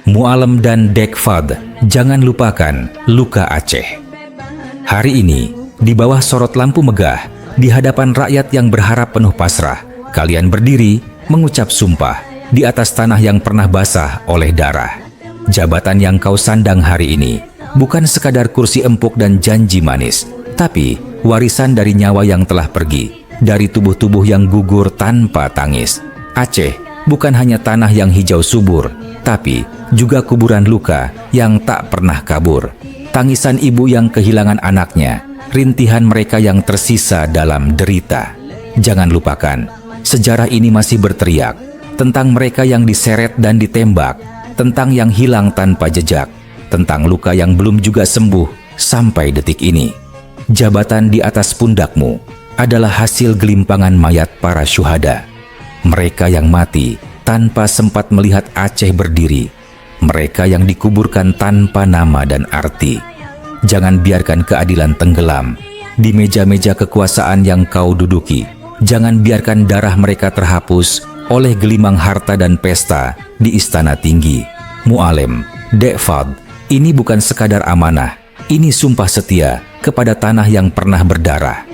Mualem dan Dekfad, jangan lupakan luka Aceh. Hari ini, di bawah sorot lampu megah, di hadapan rakyat yang berharap penuh pasrah, kalian berdiri mengucap sumpah di atas tanah yang pernah basah oleh darah. Jabatan yang kau sandang hari ini bukan sekadar kursi empuk dan janji manis, tapi warisan dari nyawa yang telah pergi, dari tubuh-tubuh yang gugur tanpa tangis. Aceh bukan hanya tanah yang hijau subur, tapi juga kuburan luka yang tak pernah kabur. Tangisan ibu yang kehilangan anaknya, rintihan mereka yang tersisa dalam derita. Jangan lupakan, sejarah ini masih berteriak tentang mereka yang diseret dan ditembak, tentang yang hilang tanpa jejak, tentang luka yang belum juga sembuh sampai detik ini. Jabatan di atas pundakmu adalah hasil gelimpangan mayat para syuhada. Mereka yang mati tanpa sempat melihat Aceh berdiri. Mereka yang dikuburkan tanpa nama dan arti. Jangan biarkan keadilan tenggelam di meja-meja kekuasaan yang kau duduki. Jangan biarkan darah mereka terhapus oleh gelimang harta dan pesta di istana tinggi. Mualem, Dekfad, ini bukan sekadar amanah. Ini sumpah setia kepada tanah yang pernah berdarah.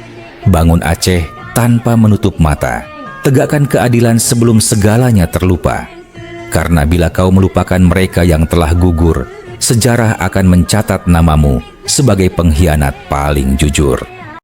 Bangun Aceh tanpa menutup mata. Tegakkan keadilan sebelum segalanya terlupa. Karena bila kau melupakan mereka yang telah gugur, sejarah akan mencatat namamu sebagai pengkhianat paling jujur.